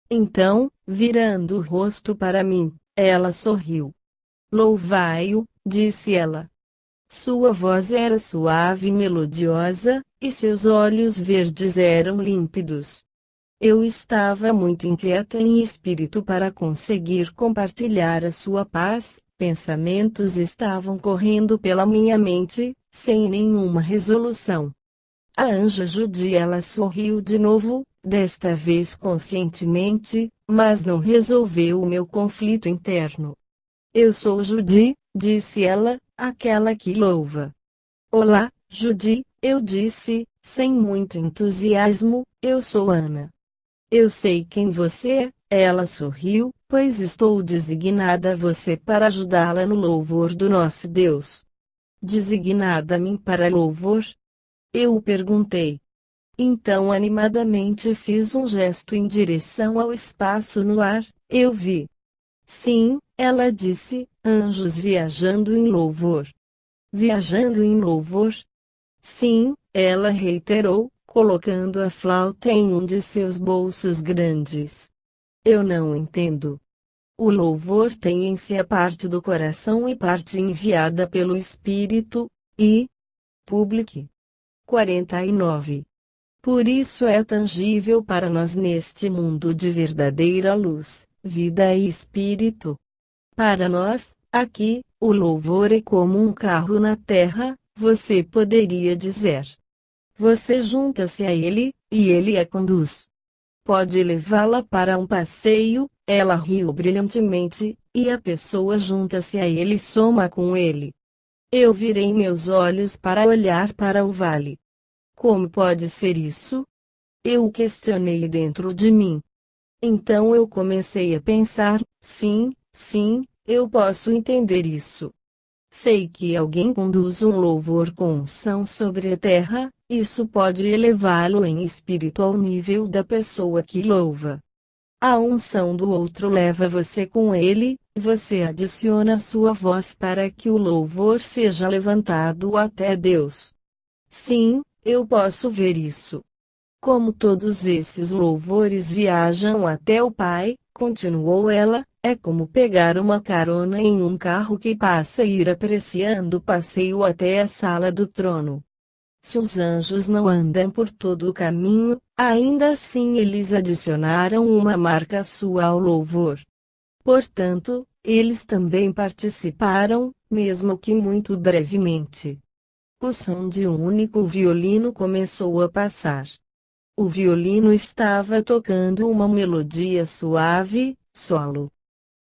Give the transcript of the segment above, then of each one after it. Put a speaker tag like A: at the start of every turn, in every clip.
A: Então, virando o rosto para mim, ela sorriu. Louvai-o, disse ela. Sua voz era suave e melodiosa, e seus olhos verdes eram límpidos. Eu estava muito inquieta em espírito para conseguir compartilhar a sua paz, pensamentos estavam correndo pela minha mente, sem nenhuma resolução. A anja judia ela sorriu de novo, desta vez conscientemente, mas não resolveu o meu conflito interno. Eu sou Judy, disse ela, aquela que louva. Olá, Judy, eu disse, sem muito entusiasmo, eu sou Ana. Eu sei quem você é, ela sorriu, pois estou designada a você para ajudá-la no louvor do nosso Deus. Designada a mim para louvor? Eu perguntei. Então animadamente fiz um gesto em direção ao espaço no ar, eu vi. Sim, ela disse, anjos viajando em louvor. Viajando em louvor? Sim, ela reiterou, colocando a flauta em um de seus bolsos grandes. Eu não entendo. O louvor tem em si a parte do coração e parte enviada pelo Espírito, e Public 49. Por isso é tangível para nós neste mundo de verdadeira luz, vida e espírito. Para nós, aqui, o louvor é como um carro na terra, você poderia dizer. Você junta-se a ele, e ele a conduz. Pode levá-la para um passeio, ela riu brilhantemente, e a pessoa junta-se a ele e soma com ele. Eu virei meus olhos para olhar para o vale. Como pode ser isso? Eu o questionei dentro de mim. Então eu comecei a pensar, sim, eu posso entender isso. Sei que alguém conduz um louvor com unção sobre a terra, isso pode elevá-lo em espírito ao nível da pessoa que louva. A unção do outro leva você com ele, você adiciona sua voz para que o louvor seja levantado até Deus. Sim, eu posso ver isso. Como todos esses louvores viajam até o Pai, continuou ela, é como pegar uma carona em um carro que passa e ir apreciando o passeio até a sala do trono. Se os anjos não andam por todo o caminho, ainda assim eles adicionaram uma marca sua ao louvor. Portanto, eles também participaram, mesmo que muito brevemente. O som de um único violino começou a passar. O violino estava tocando uma melodia suave, solo.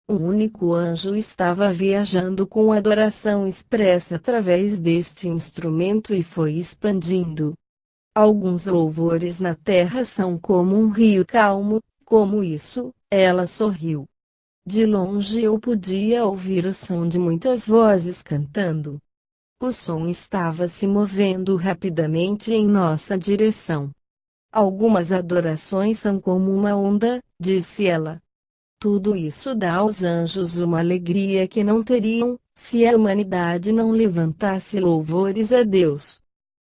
A: Um único anjo estava viajando com adoração expressa através deste instrumento e foi expandindo. Alguns louvores na terra são como um rio calmo, como isso, ela sorriu. De longe eu podia ouvir o som de muitas vozes cantando. O som estava se movendo rapidamente em nossa direção. Algumas adorações são como uma onda, disse ela. Tudo isso dá aos anjos uma alegria que não teriam, se a humanidade não levantasse louvores a Deus.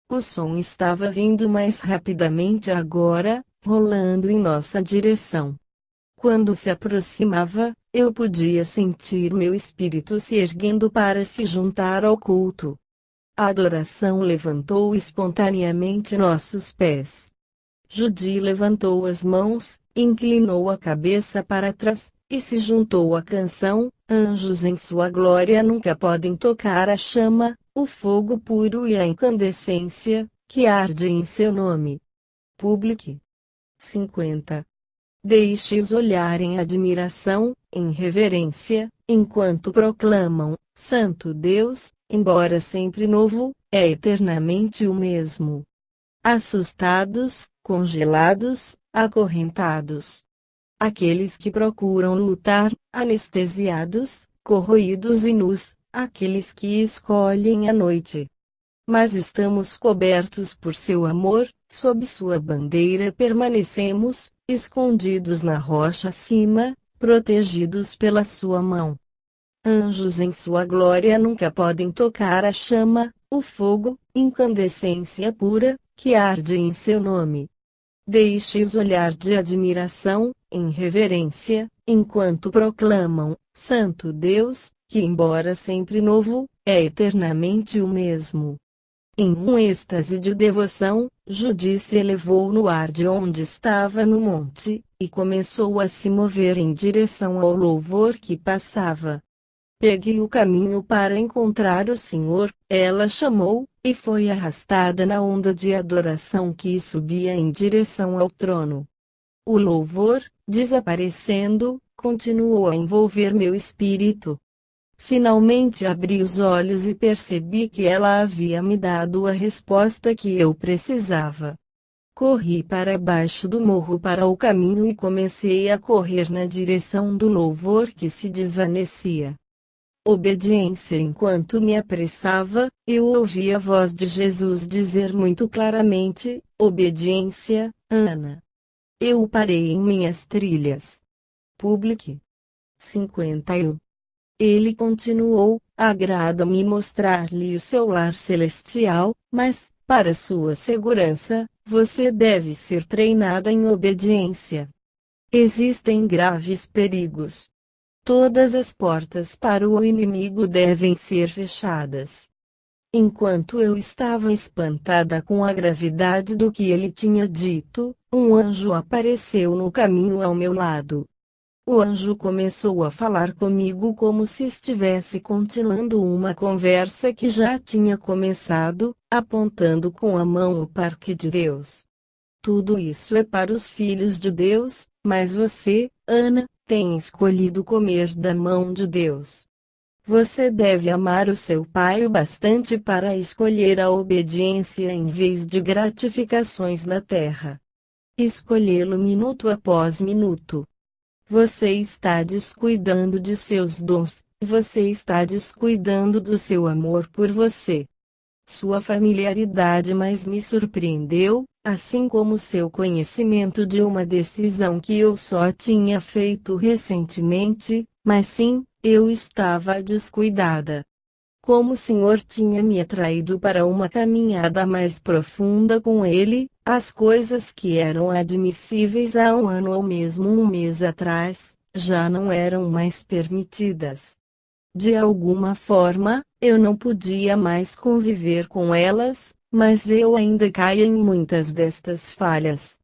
A: O som estava vindo mais rapidamente agora, rolando em nossa direção. Quando se aproximava, eu podia sentir meu espírito se erguendo para se juntar ao culto. A adoração levantou espontaneamente nossos pés. Judy levantou as mãos, inclinou a cabeça para trás, e se juntou à canção. Anjos em sua glória nunca podem tocar a chama, o fogo puro e a incandescência, que arde em seu nome. Public 50. Deixe-os olhar em admiração, em reverência, enquanto proclamam: Santo Deus, embora sempre novo, é eternamente o mesmo. Assustados, congelados, acorrentados. Aqueles que procuram lutar, anestesiados, corroídos e nus, aqueles que escolhem a noite. Mas estamos cobertos por seu amor, sob sua bandeira permanecemos, escondidos na rocha acima, protegidos pela sua mão. Anjos em sua glória nunca podem tocar a chama, o fogo, incandescência pura, que arde em seu nome. Deixe-os olhar de admiração, em reverência, enquanto proclamam: Santo Deus, que embora sempre novo, é eternamente o mesmo. Em um êxtase de devoção, Judice elevou no ar de onde estava no monte, e começou a se mover em direção ao louvor que passava. Peguei o caminho para encontrar o Senhor, ela chamou, e foi arrastada na onda de adoração que subia em direção ao trono. O louvor, desaparecendo, continuou a envolver meu espírito. Finalmente abri os olhos e percebi que ela havia me dado a resposta que eu precisava. Corri para baixo do morro para o caminho e comecei a correr na direção do louvor que se desvanecia. Obediência. Enquanto me apressava, eu ouvi a voz de Jesus dizer muito claramente: obediência, Ana. Eu parei em minhas trilhas. Publique. 51. Ele continuou: agrada-me mostrar-lhe o seu lar celestial, mas, para sua segurança, você deve ser treinada em obediência. Existem graves perigos. Todas as portas para o inimigo devem ser fechadas. Enquanto eu estava espantada com a gravidade do que ele tinha dito, um anjo apareceu no caminho ao meu lado. O anjo começou a falar comigo como se estivesse continuando uma conversa que já tinha começado, apontando com a mão o parque de Deus. Tudo isso é para os filhos de Deus, mas você, Ana, tem escolhido comer da mão de Deus. Você deve amar o seu pai o bastante para escolher a obediência em vez de gratificações na terra. Escolhê-lo minuto após minuto. Você está descuidando de seus dons, você está descuidando do seu amor por você. Sua familiaridade mais me surpreendeu, assim como seu conhecimento de uma decisão que eu só tinha feito recentemente, mas sim, eu estava descuidada. Como o Senhor tinha me atraído para uma caminhada mais profunda com Ele, as coisas que eram admissíveis há um ano ou mesmo um mês atrás, já não eram mais permitidas. De alguma forma, eu não podia mais conviver com elas, mas eu ainda caio em muitas destas falhas.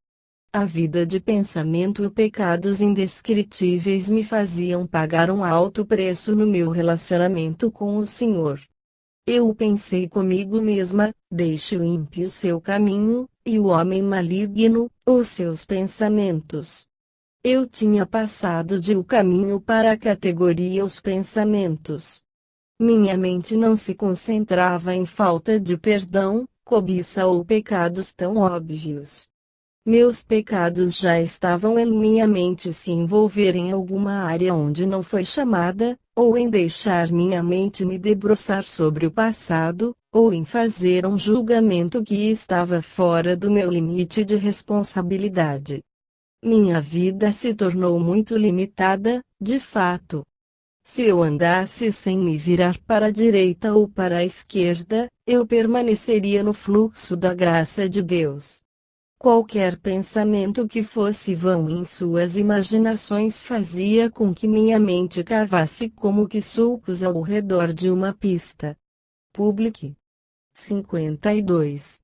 A: A vida de pensamento e pecados indescritíveis me faziam pagar um alto preço no meu relacionamento com o Senhor. Eu pensei comigo mesma: deixe o ímpio seu caminho, e o homem maligno, os seus pensamentos. Eu tinha passado de o caminho para a categoria os pensamentos. Minha mente não se concentrava em falta de perdão, cobiça ou pecados tão óbvios. Meus pecados já estavam em minha mente se envolver em alguma área onde não foi chamada, ou em deixar minha mente me debruçar sobre o passado, ou em fazer um julgamento que estava fora do meu limite de responsabilidade. Minha vida se tornou muito limitada, de fato. Se eu andasse sem me virar para a direita ou para a esquerda, eu permaneceria no fluxo da graça de Deus. Qualquer pensamento que fosse vão em suas imaginações fazia com que minha mente cavasse como que sulcos ao redor de uma pista. Publique. 52.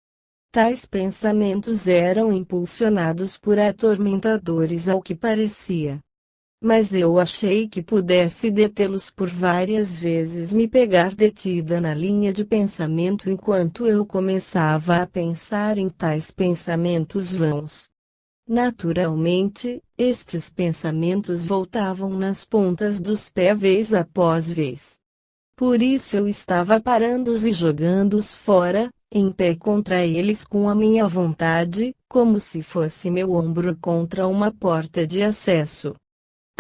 A: Tais pensamentos eram impulsionados por atormentadores ao que parecia. Mas eu achei que pudesse detê-los por várias vezes me pegar detida na linha de pensamento enquanto eu começava a pensar em tais pensamentos vãos. Naturalmente, estes pensamentos voltavam nas pontas dos pés vez após vez. Por isso eu estava parando-os e jogando-os fora, em pé contra eles com a minha vontade, como se fosse meu ombro contra uma porta de acesso.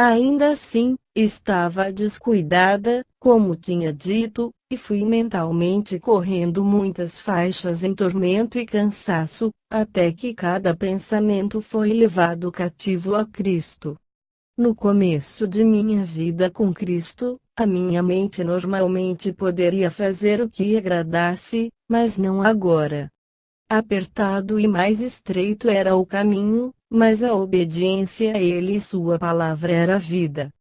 A: Ainda assim, estava descuidada, como tinha dito, e fui mentalmente correndo muitas faixas em tormento e cansaço, até que cada pensamento foi levado cativo a Cristo. No começo de minha vida com Cristo, a minha mente normalmente poderia fazer o que agradasse, mas não agora. Apertado e mais estreito era o caminho, mas a obediência a ele e sua palavra era a vida.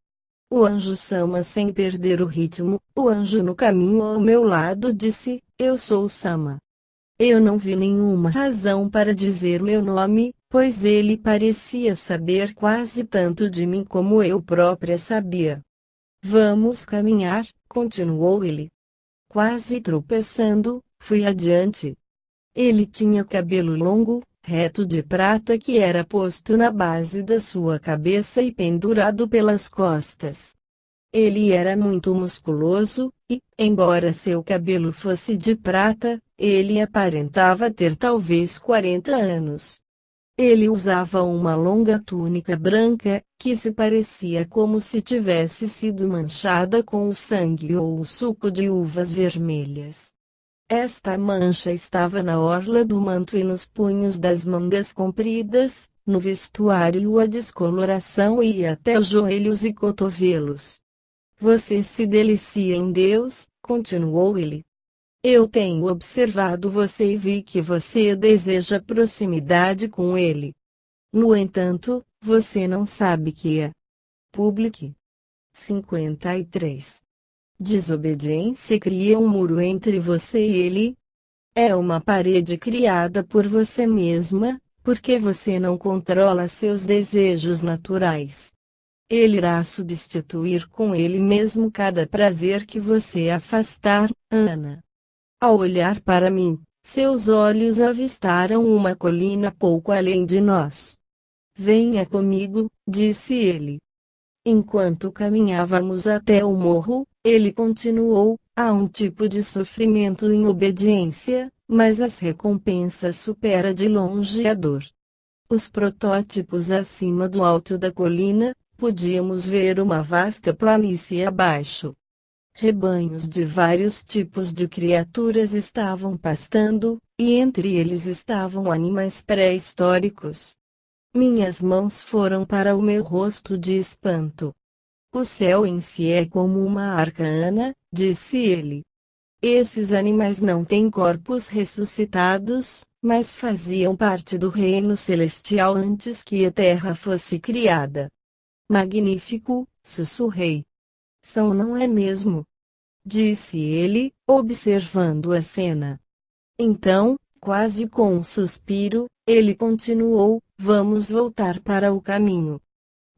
A: O anjo Sama, sem perder o ritmo, o anjo no caminho ao meu lado disse: Eu sou Sama. Eu não vi nenhuma razão para dizer meu nome, pois ele parecia saber quase tanto de mim como eu própria sabia. Vamos caminhar, continuou ele. Quase tropeçando, fui adiante. Ele tinha cabelo longo, reto de prata que era posto na base da sua cabeça e pendurado pelas costas. Ele era muito musculoso, e, embora seu cabelo fosse de prata, ele aparentava ter talvez 40 anos. Ele usava uma longa túnica branca, que se parecia como se tivesse sido manchada com o sangue ou o suco de uvas vermelhas. Esta mancha estava na orla do manto e nos punhos das mangas compridas, no vestuário a descoloração ia até os joelhos e cotovelos. Você se delicia em Deus, continuou ele. Eu tenho observado você e vi que você deseja proximidade com ele. No entanto, você não sabe que é. Publique. 53. Desobediência cria um muro entre você e ele. É uma parede criada por você mesma, porque você não controla seus desejos naturais. Ele irá substituir com ele mesmo cada prazer que você afastar, Ana. Ao olhar para mim, seus olhos avistaram uma colina pouco além de nós. Venha comigo, disse ele. Enquanto caminhávamos até o morro, ele continuou: há um tipo de sofrimento em obediência, mas as recompensas superam de longe a dor. Os protótipos acima do alto da colina, podíamos ver uma vasta planície abaixo. Rebanhos de vários tipos de criaturas estavam pastando, e entre eles estavam animais pré-históricos. Minhas mãos foram para o meu rosto de espanto. O céu em si é como uma arca, Ana, disse ele. Esses animais não têm corpos ressuscitados, mas faziam parte do reino celestial antes que a terra fosse criada. Magnífico, sussurrei. São, não é mesmo? Disse ele, observando a cena. Então, quase com um suspiro, ele continuou: vamos voltar para o caminho.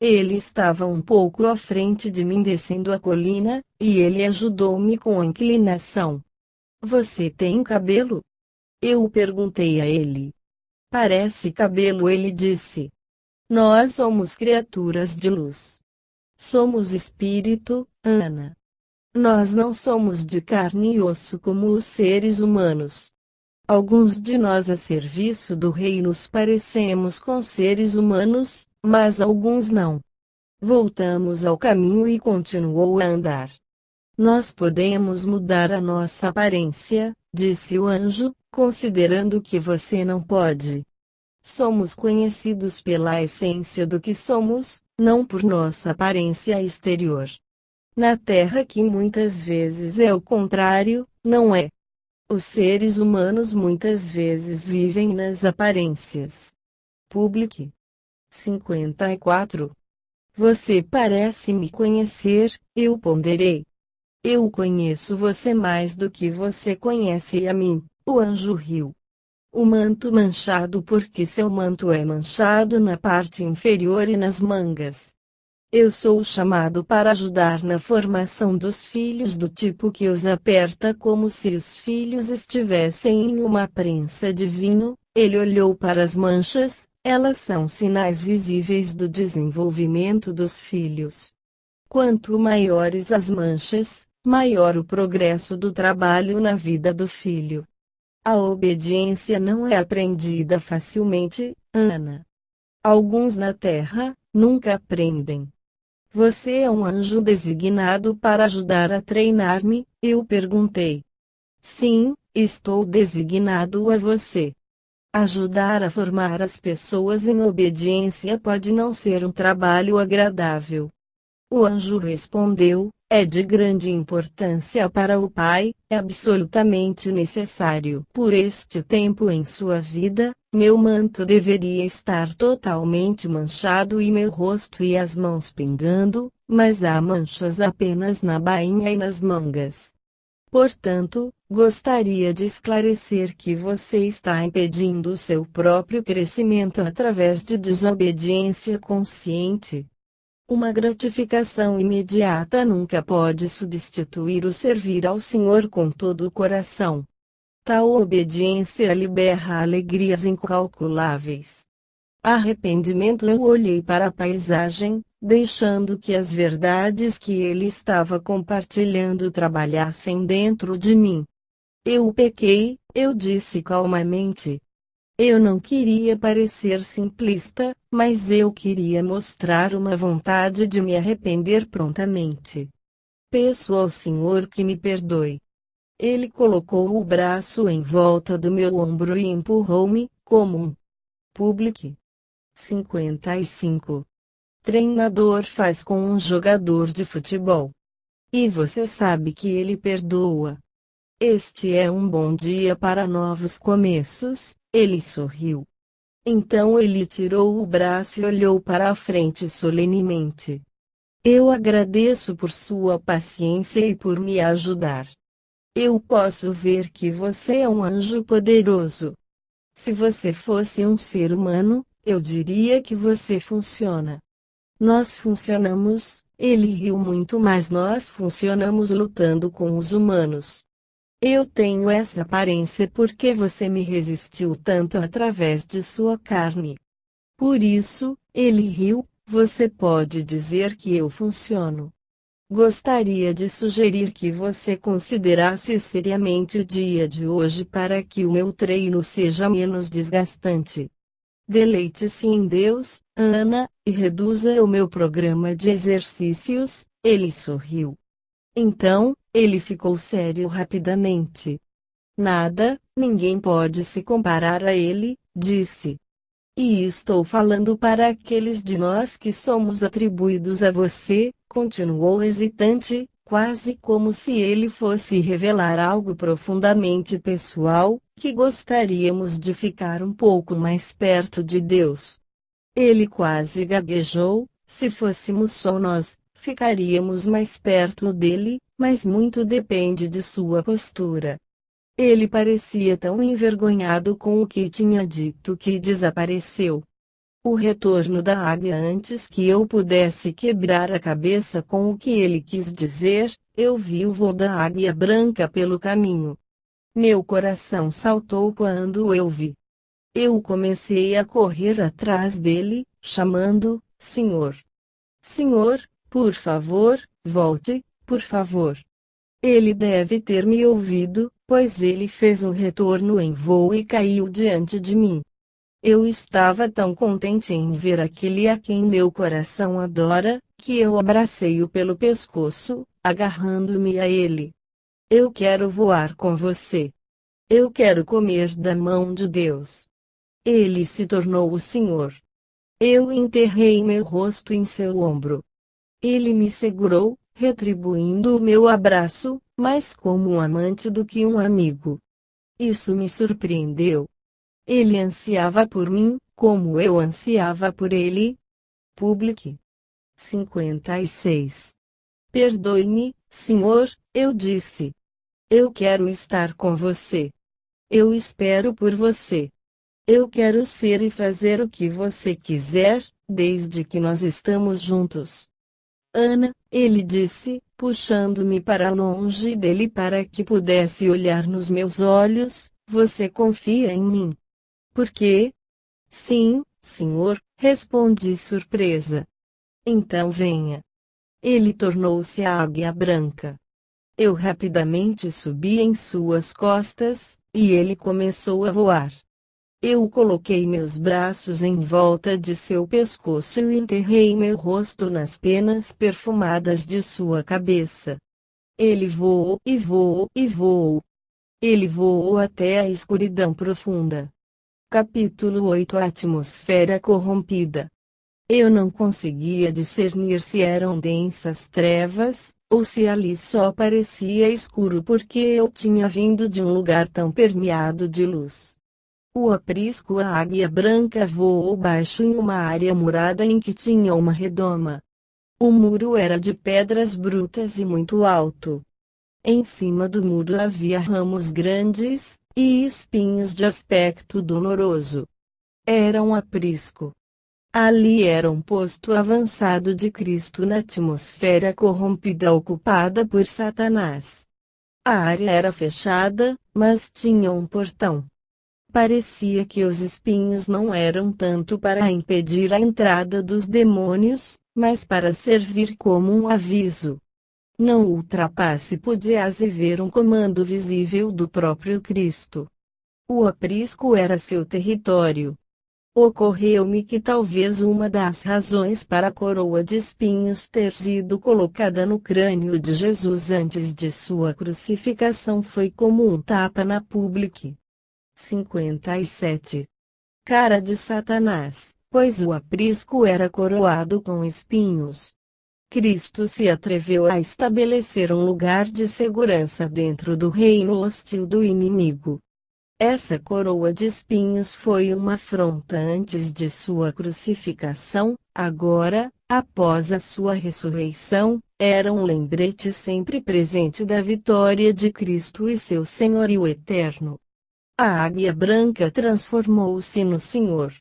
A: Ele estava um pouco à frente de mim descendo a colina, e ele ajudou-me com a inclinação. Você tem cabelo? Eu perguntei a ele. Parece cabelo, ele disse. Nós somos criaturas de luz. Somos espírito, Ana. Nós não somos de carne e osso como os seres humanos. Alguns de nós a serviço do rei nos parecemos com seres humanos, mas alguns não. Voltamos ao caminho e continuou a andar. Nós podemos mudar a nossa aparência, disse o anjo, considerando que você não pode. Somos conhecidos pela essência do que somos, não por nossa aparência exterior. Na Terra, que muitas vezes é o contrário, não é? Os seres humanos muitas vezes vivem nas aparências. Publique. 54. Você parece me conhecer, eu ponderei. Eu conheço você mais do que você conhece a mim, o anjo riu. O manto manchado, porque seu manto é manchado na parte inferior e nas mangas. Eu sou chamado para ajudar na formação dos filhos do tipo que os aperta como se os filhos estivessem em uma prensa de vinho. Ele olhou para as manchas, elas são sinais visíveis do desenvolvimento dos filhos. Quanto maiores as manchas, maior o progresso do trabalho na vida do filho. A obediência não é aprendida facilmente, Ana. Alguns na Terra nunca aprendem. Você é um anjo designado para ajudar a treinar-me? Eu perguntei. Sim, estou designado a você. Ajudar a formar as pessoas em obediência pode não ser um trabalho agradável. O anjo respondeu: é de grande importância para o Pai, é absolutamente necessário por este tempo em sua vida, Meu manto deveria estar totalmente manchado e meu rosto e as mãos pingando, mas há manchas apenas na bainha e nas mangas. Portanto, gostaria de esclarecer que você está impedindo o seu próprio crescimento através de desobediência consciente. Uma gratificação imediata nunca pode substituir o servir ao Senhor com todo o coração. Tal obediência libera alegrias incalculáveis. Arrependimento. Eu olhei para a paisagem, deixando que as verdades que ele estava compartilhando trabalhassem dentro de mim. Eu pequei, eu disse calmamente. Eu não queria parecer simplista, mas eu queria mostrar uma vontade de me arrepender prontamente. Peço ao Senhor que me perdoe. Ele colocou o braço em volta do meu ombro e empurrou-me, como um public. 55. Treinador faz com um jogador de futebol. E você sabe que ele perdoa. Este é um bom dia para novos começos, ele sorriu. Então ele tirou o braço e olhou para a frente solenemente. Eu agradeço por sua paciência e por me ajudar. Eu posso ver que você é um anjo poderoso. Se você fosse um ser humano, eu diria que você funciona. Nós funcionamos, ele riu muito, mas nós funcionamos lutando com os humanos. Eu tenho essa aparência porque você me resistiu tanto através de sua carne. Por isso, ele riu, você pode dizer que eu funciono. Gostaria de sugerir que você considerasse seriamente o dia de hoje para que o meu treino seja menos desgastante. Deleite-se em Deus, Ana, e reduza o meu programa de exercícios. Ele sorriu. Então, ele ficou sério rapidamente. Nada, ninguém pode se comparar a ele, disse. E estou falando para aqueles de nós que somos atribuídos a você, continuou hesitante, quase como se ele fosse revelar algo profundamente pessoal, que gostaríamos de ficar um pouco mais perto de Deus. Ele quase gaguejou, se fôssemos só nós, ficaríamos mais perto dele, mas muito depende de sua postura. Ele parecia tão envergonhado com o que tinha dito que desapareceu. O retorno da águia antes que eu pudesse quebrar a cabeça com o que ele quis dizer, eu vi o voo da águia branca pelo caminho. Meu coração saltou quando eu vi. Eu comecei a correr atrás dele, chamando, Senhor. Senhor, por favor, volte, por favor. Ele deve ter me ouvido, pois ele fez um retorno em voo e caiu diante de mim. Eu estava tão contente em ver aquele a quem meu coração adora, que eu abracei-o pelo pescoço, agarrando-me a ele. Eu quero voar com você. Eu quero comer da mão de Deus. Ele se tornou o Senhor. Eu enterrei meu rosto em seu ombro. Ele me segurou, retribuindo o meu abraço, mais como um amante do que um amigo. Isso me surpreendeu. Ele ansiava por mim, como eu ansiava por ele. Public. 56. Perdoe-me, Senhor, eu disse. Eu quero estar com você. Eu espero por você. Eu quero ser e fazer o que você quiser, desde que nós estamos juntos. Ana, ele disse, puxando-me para longe dele para que pudesse olhar nos meus olhos, você confia em mim? Por quê? Sim, senhor, respondi surpresa. Então venha. Ele tornou-se a águia branca. Eu rapidamente subi em suas costas, e ele começou a voar. Eu coloquei meus braços em volta de seu pescoço e enterrei meu rosto nas penas perfumadas de sua cabeça. Ele voou e voou e voou. Ele voou até a escuridão profunda. Capítulo 8. A atmosfera corrompida. Eu não conseguia discernir se eram densas trevas, ou se ali só parecia escuro porque eu tinha vindo de um lugar tão permeado de luz. O aprisco a águia branca voou baixo em uma área murada em que tinha uma redoma. O muro era de pedras brutas e muito alto. Em cima do muro havia ramos grandes, e espinhos de aspecto doloroso. Era um aprisco. Ali era um posto avançado de Cristo na atmosfera corrompida ocupada por Satanás. A área era fechada, mas tinha um portão. Parecia que os espinhos não eram tanto para impedir a entrada dos demônios, mas para servir como um aviso. Não ultrapasse podias ver um comando visível do próprio Cristo. O aprisco era seu território. Ocorreu-me que talvez uma das razões para a coroa de espinhos ter sido colocada no crânio de Jesus antes de sua crucificação foi como um tapa na public. 57. Cara de Satanás, pois o aprisco era coroado com espinhos. Cristo se atreveu a estabelecer um lugar de segurança dentro do reino hostil do inimigo. Essa coroa de espinhos foi uma afronta antes de sua crucificação, agora, após a sua ressurreição, era um lembrete sempre presente da vitória de Cristo e seu senhorio eterno. A águia branca transformou-se no Senhor.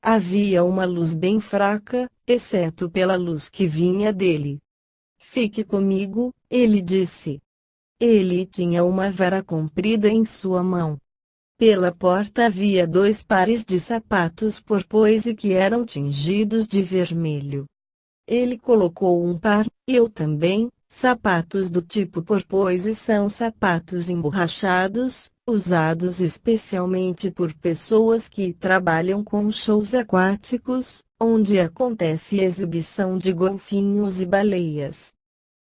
A: Havia uma luz bem fraca, exceto pela luz que vinha dele. Fique comigo, ele disse. Ele tinha uma vara comprida em sua mão. Pela porta havia 2 pares de sapatos porpoise que eram tingidos de vermelho. Ele colocou um par, eu também. Sapatos do tipo porpoise são sapatos emborrachados, usados especialmente por pessoas que trabalham com shows aquáticos, onde acontece exibição de golfinhos e baleias.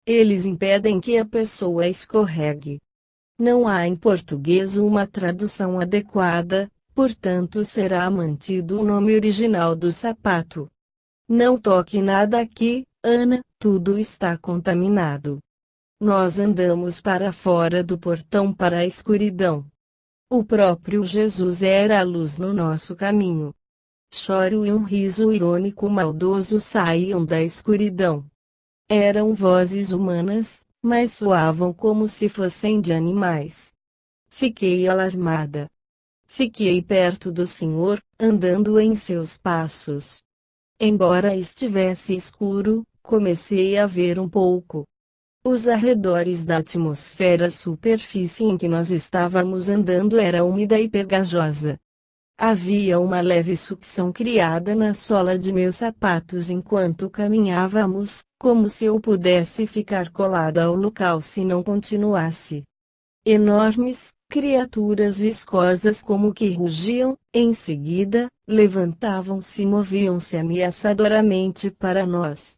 A: Eles impedem que a pessoa escorregue. Não há em português uma tradução adequada, portanto será mantido o nome original do sapato. Não toque nada aqui, Ana, tudo está contaminado. Nós andamos para fora do portão para a escuridão. O próprio Jesus era a luz no nosso caminho. Choro e um riso irônico maldoso saíam da escuridão. Eram vozes humanas, mas soavam como se fossem de animais. Fiquei alarmada. Fiquei perto do Senhor, andando em seus passos. Embora estivesse escuro, comecei a ver um pouco. Os arredores da atmosfera, a superfície em que nós estávamos andando era úmida e pegajosa. Havia uma leve sucção criada na sola de meus sapatos enquanto caminhávamos, como se eu pudesse ficar colada ao local se não continuasse. Enormes, criaturas viscosas como que rugiam, em seguida, levantavam-se e moviam-se ameaçadoramente para nós.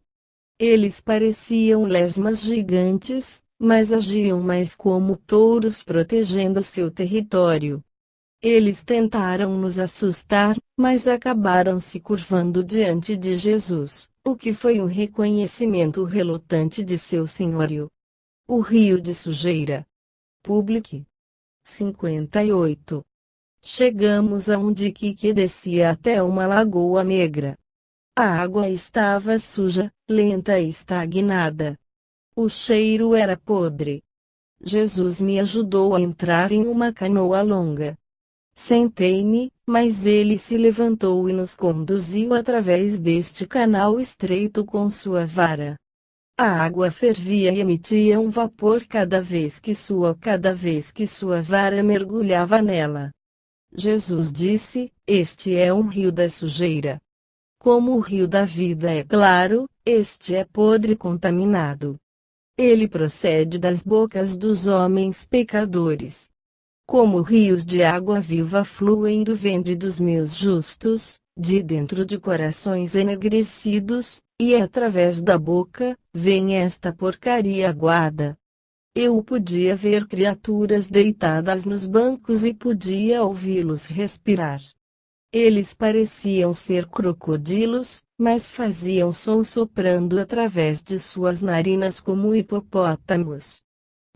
A: Eles pareciam lesmas gigantes, mas agiam mais como touros protegendo seu território. Eles tentaram nos assustar, mas acabaram se curvando diante de Jesus, o que foi um reconhecimento relutante de seu senhorio. O rio de sujeira. Public. 58. Chegamos a um dique que descia até uma lagoa negra. A água estava suja, lenta e estagnada. O cheiro era podre. Jesus me ajudou a entrar em uma canoa longa. Sentei-me, mas ele se levantou e nos conduziu através deste canal estreito com sua vara. A água fervia e emitia um vapor cada vez que sua vara mergulhava nela. Jesus disse: Este é um rio da sujeira. Como o rio da vida é claro, este é podre e contaminado. Ele procede das bocas dos homens pecadores. Como rios de água viva fluem do ventre dos meus justos, de dentro de corações enegrecidos, e através da boca, vem esta porcaria aguada. Eu podia ver criaturas deitadas nos bancos e podia ouvi-los respirar. Eles pareciam ser crocodilos, mas faziam som soprando através de suas narinas como hipopótamos.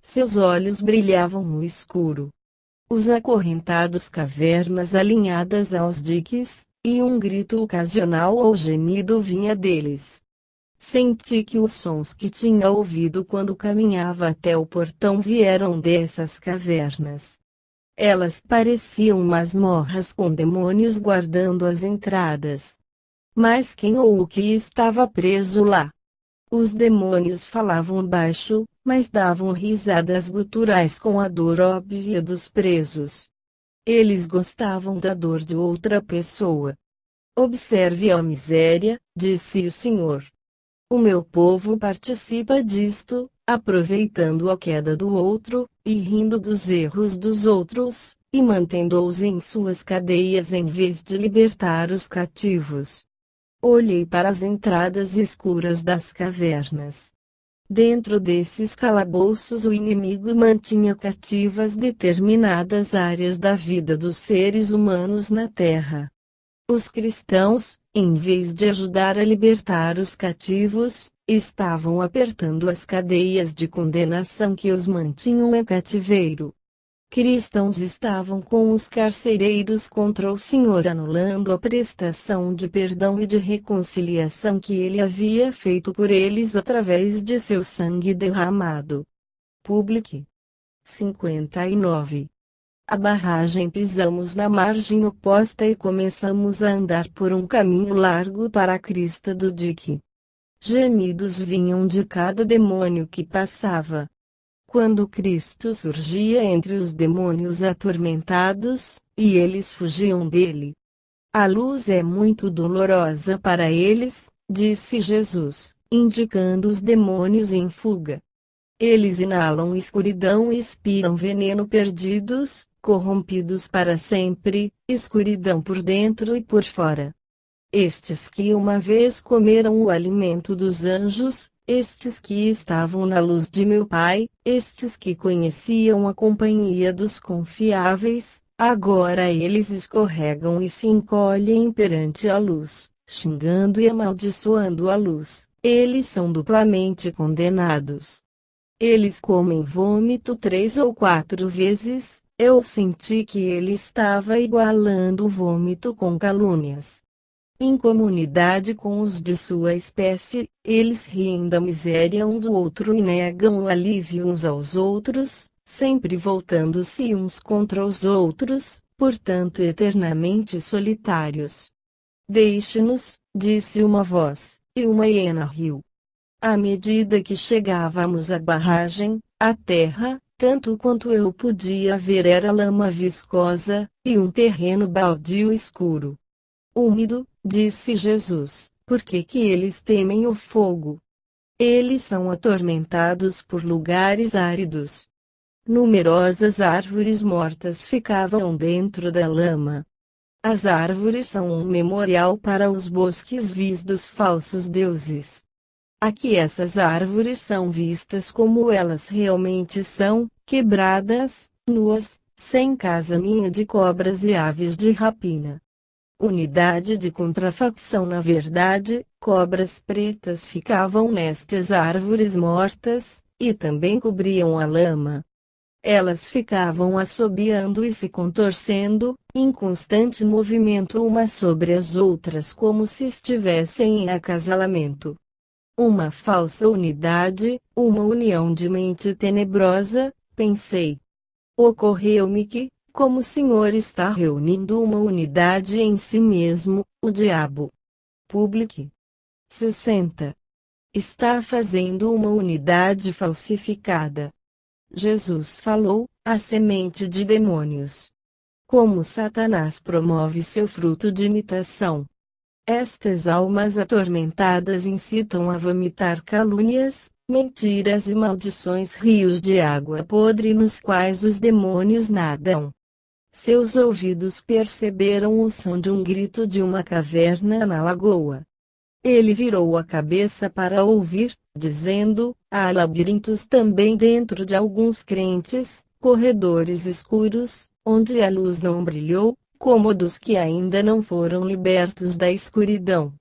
A: Seus olhos brilhavam no escuro. os acorrentados cavernas alinhadas aos diques, e um grito ocasional ou gemido vinha deles. Senti que os sons que tinha ouvido quando caminhava até o portão vieram dessas cavernas. Elas pareciam masmorras com demônios guardando as entradas. Mas quem ou o que estava preso lá? Os demônios falavam baixo, mas davam risadas guturais com a dor óbvia dos presos. Eles gostavam da dor de outra pessoa. Observe a miséria, disse o Senhor. O meu povo participa disto, aproveitando a queda do outro, e rindo dos erros dos outros, e mantendo-os em suas cadeias em vez de libertar os cativos. Olhei para as entradas escuras das cavernas. Dentro desses calabouços o inimigo mantinha cativas determinadas áreas da vida dos seres humanos na Terra. Os cristãos, em vez de ajudar a libertar os cativos, estavam apertando as cadeias de condenação que os mantinham em cativeiro. Cristãos estavam com os carcereiros contra o Senhor anulando a prestação de perdão e de reconciliação que ele havia feito por eles através de seu sangue derramado. Publique 59. A barragem pisamos na margem oposta e começamos a andar por um caminho largo para a crista do dique. Gemidos vinham de cada demônio que passava. Quando Cristo surgia entre os demônios atormentados, e eles fugiam dele. A luz é muito dolorosa para eles, disse Jesus, indicando os demônios em fuga. Eles inalam escuridão e expiram veneno perdidos, corrompidos para sempre, escuridão por dentro e por fora. Estes que uma vez comeram o alimento dos anjos, estes que estavam na luz de meu Pai, estes que conheciam a companhia dos confiáveis, agora eles escorregam e se encolhem perante a luz, xingando e amaldiçoando a luz. Eles são duplamente condenados. Eles comem vômito 3 ou 4 vezes. Eu senti que ele estava igualando o vômito com calúnias. Em comunidade com os de sua espécie, eles riem da miséria um do outro e negam o alívio uns aos outros, sempre voltando-se uns contra os outros, portanto eternamente solitários. Deixe-nos, disse uma voz, e uma hiena riu. À medida que chegávamos à barragem, a terra, tanto quanto eu podia ver, era lama viscosa, e um terreno baldio escuro. Úmido, disse Jesus, por que eles temem o fogo? Eles são atormentados por lugares áridos. Numerosas árvores mortas ficavam dentro da lama. As árvores são um memorial para os bosques vis dos falsos deuses. Aqui essas árvores são vistas como elas realmente são, quebradas, nuas, sem casa, ninho de cobras e aves de rapina. Unidade de contrafacção. Na verdade, cobras pretas ficavam nestas árvores mortas, e também cobriam a lama. Elas ficavam assobiando e se contorcendo, em constante movimento umas sobre as outras como se estivessem em acasalamento. Uma falsa unidade, uma união de mente tenebrosa, pensei. Ocorreu-me que, como o Senhor está reunindo uma unidade em si mesmo, o diabo. Publique 60. Está fazendo uma unidade falsificada. Jesus falou, a semente de demônios. Como Satanás promove seu fruto de imitação. Estas almas atormentadas incitam a vomitar calúnias, mentiras e maldições, rios de água podre nos quais os demônios nadam. Seus ouvidos perceberam o som de um grito de uma caverna na lagoa. Ele virou a cabeça para ouvir, dizendo: há labirintos também dentro de alguns crentes, corredores escuros, onde a luz não brilhou, como dos que ainda não foram libertos da escuridão.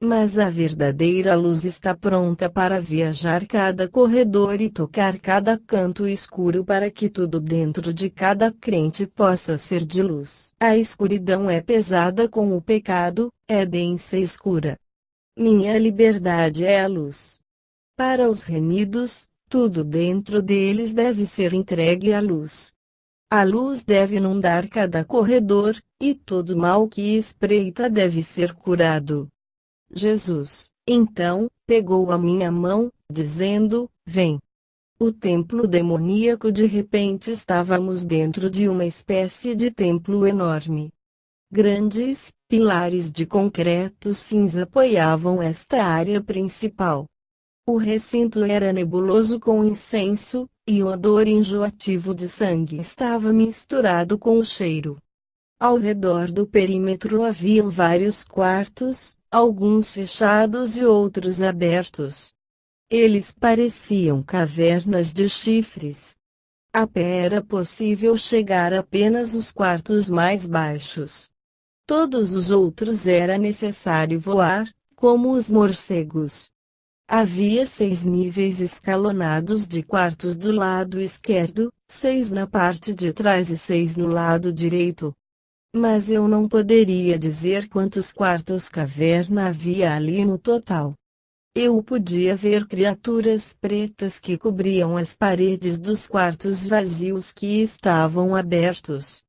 A: Mas a verdadeira luz está pronta para viajar cada corredor e tocar cada canto escuro para que tudo dentro de cada crente possa ser de luz. A escuridão é pesada com o pecado, é densa e escura. Minha liberdade é a luz. Para os remidos, tudo dentro deles deve ser entregue à luz. A luz deve inundar cada corredor, e todo mal que espreita deve ser curado. Jesus, então, pegou a minha mão, dizendo: Vem. O templo demoníaco. De repente estávamos dentro de uma espécie de templo enorme. Grandes pilares de concreto cinza apoiavam esta área principal. O recinto era nebuloso com incenso, e o odor enjoativo de sangue estava misturado com o cheiro. Ao redor do perímetro haviam vários quartos, alguns fechados e outros abertos. Eles pareciam cavernas de chifres. A pé era possível chegar apenas os quartos mais baixos. Todos os outros era necessário voar, como os morcegos. Havia 6 níveis escalonados de quartos do lado esquerdo, 6 na parte de trás e 6 no lado direito. Mas eu não poderia dizer quantos quartos caverna havia ali no total. Eu podia ver criaturas pretas que cobriam as paredes dos quartos vazios que estavam abertos.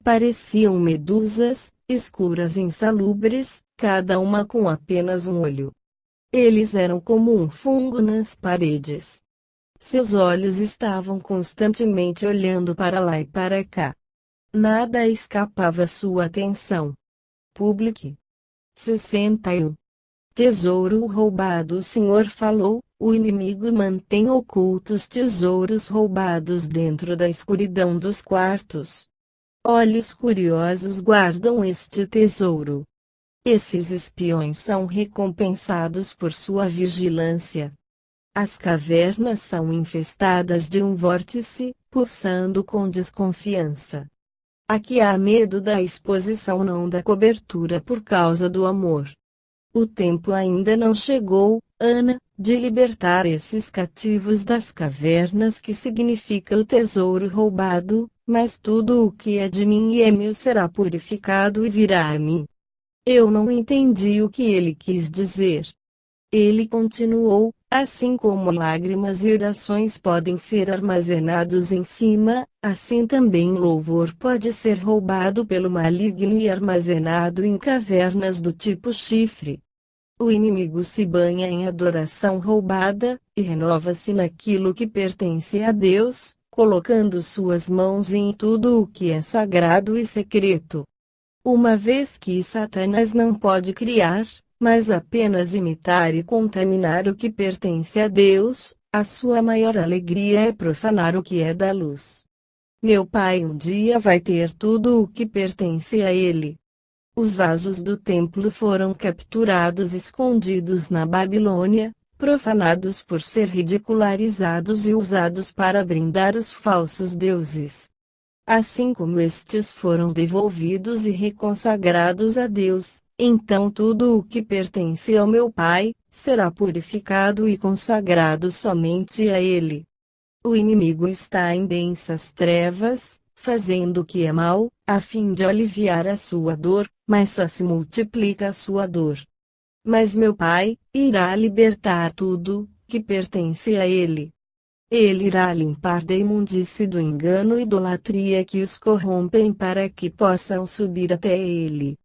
A: Pareciam medusas, escuras e insalubres, cada uma com apenas um olho. Eles eram como um fungo nas paredes. Seus olhos estavam constantemente olhando para lá e para cá. Nada escapava à sua atenção. Public 61. Tesouro roubado. O Senhor falou: o inimigo mantém ocultos tesouros roubados dentro da escuridão dos quartos. Olhos curiosos guardam este tesouro. Esses espiões são recompensados por sua vigilância. As cavernas são infestadas de um vórtice, pulsando com desconfiança. Aqui há medo da exposição, não da cobertura por causa do amor. O tempo ainda não chegou, Ana, de libertar esses cativos das cavernas, que significa o tesouro roubado, mas tudo o que é de mim e é meu será purificado e virá a mim. Eu não entendi o que ele quis dizer. Ele continuou: assim como lágrimas e orações podem ser armazenados em cima, assim também louvor pode ser roubado pelo maligno e armazenado em cavernas do tipo chifre. O inimigo se banha em adoração roubada, e renova-se naquilo que pertence a Deus, colocando suas mãos em tudo o que é sagrado e secreto. Uma vez que Satanás não pode criar, mas apenas imitar e contaminar o que pertence a Deus, a sua maior alegria é profanar o que é da luz. Meu pai um dia vai ter tudo o que pertence a ele. Os vasos do templo foram capturados e escondidos na Babilônia, profanados por ser ridicularizados e usados para brindar os falsos deuses. Assim como estes foram devolvidos e reconsagrados a Deus, então tudo o que pertence ao meu Pai, será purificado e consagrado somente a Ele. O inimigo está em densas trevas, fazendo o que é mal, a fim de aliviar a sua dor, mas só se multiplica a sua dor. Mas meu Pai irá libertar tudo que pertence a Ele. Ele irá limpar da imundície do engano e idolatria que os corrompem para que possam subir até Ele.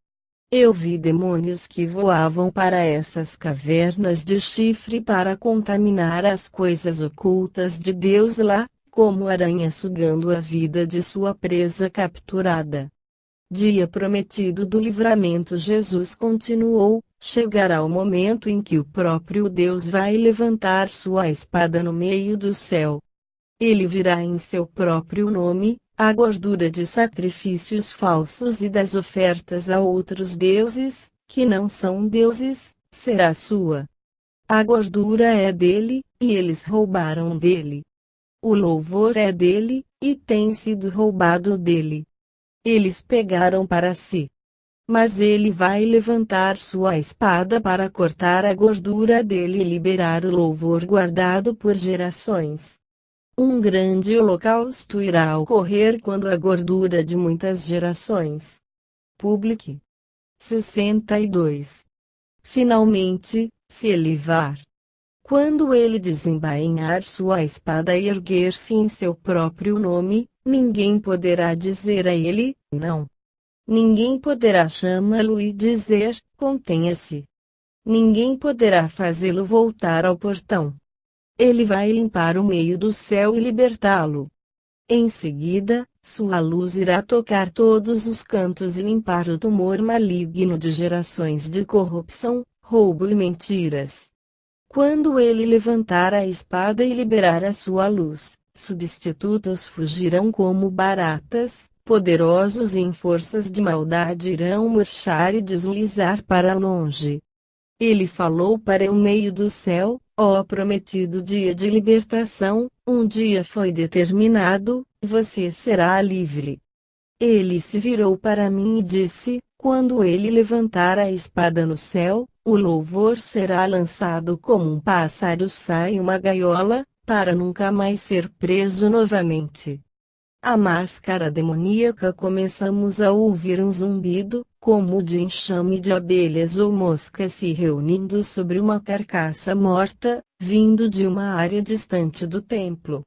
A: Eu vi demônios que voavam para essas cavernas de chifre para contaminar as coisas ocultas de Deus lá, como aranha sugando a vida de sua presa capturada. Dia prometido do livramento. Jesus continuou: chegará o momento em que o próprio Deus vai levantar sua espada no meio do céu. Ele virá em seu próprio nome, a gordura de sacrifícios falsos e das ofertas a outros deuses, que não são deuses, será sua. A gordura é dele, e eles roubaram dele. O louvor é dele, e tem sido roubado dele. Eles pegaram para si. mas ele vai levantar sua espada para cortar a gordura dele e liberar o louvor guardado por gerações. Um grande holocausto irá ocorrer quando a gordura de muitas gerações. Publique. 62. Finalmente, se elevar. Quando ele desembainhar sua espada e erguer-se em seu próprio nome, ninguém poderá dizer a ele, não. Ninguém poderá chamá-lo e dizer, contenha-se. Ninguém poderá fazê-lo voltar ao portão. Ele vai limpar o meio do céu e libertá-lo. Em seguida, sua luz irá tocar todos os cantos e limpar o tumor maligno de gerações de corrupção, roubo e mentiras. Quando ele levantar a espada e liberar a sua luz, substitutos fugirão como baratas, poderosos em forças de maldade irão murchar e deslizar para longe. Ele falou para o meio do céu, ó prometido dia de libertação, um dia foi determinado, você será livre. Ele se virou para mim e disse, quando ele levantar a espada no céu, o louvor será lançado como um pássaro sai uma gaiola, para nunca mais ser preso novamente. A máscara demoníaca começamos a ouvir um zumbido, como de enxame de abelhas ou moscas se reunindo sobre uma carcaça morta, vindo de uma área distante do templo.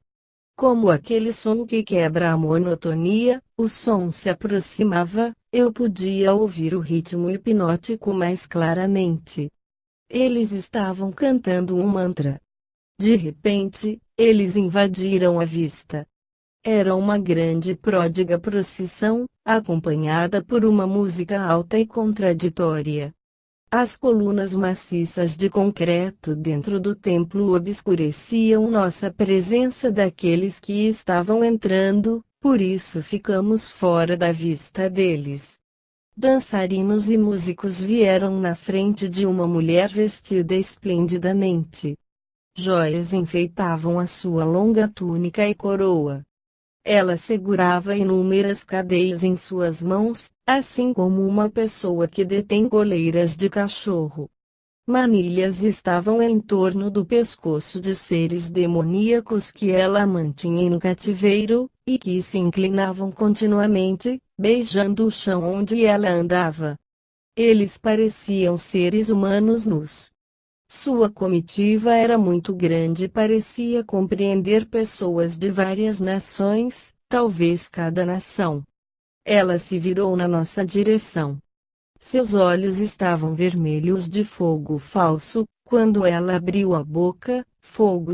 A: Como aquele som que quebra a monotonia, o som se aproximava, eu podia ouvir o ritmo hipnótico mais claramente. Eles estavam cantando um mantra. De repente, eles invadiram a vista. Era uma grande e pródiga procissão, acompanhada por uma música alta e contraditória. As colunas maciças de concreto dentro do templo obscureciam nossa presença daqueles que estavam entrando, por isso ficamos fora da vista deles. Dançarinos e músicos vieram na frente de uma mulher vestida esplendidamente. Joias enfeitavam a sua longa túnica e coroa. Ela segurava inúmeras cadeias em suas mãos, assim como uma pessoa que detém coleiras de cachorro. Manilhas estavam em torno do pescoço de seres demoníacos que ela mantinha em cativeiro, e que se inclinavam continuamente, beijando o chão onde ela andava. Eles pareciam seres humanos nus. Sua comitiva era muito grande e parecia compreender pessoas de várias nações, talvez cada nação. Ela se virou na nossa direção. Seus olhos estavam vermelhos de fogo falso, quando ela abriu a boca, fogo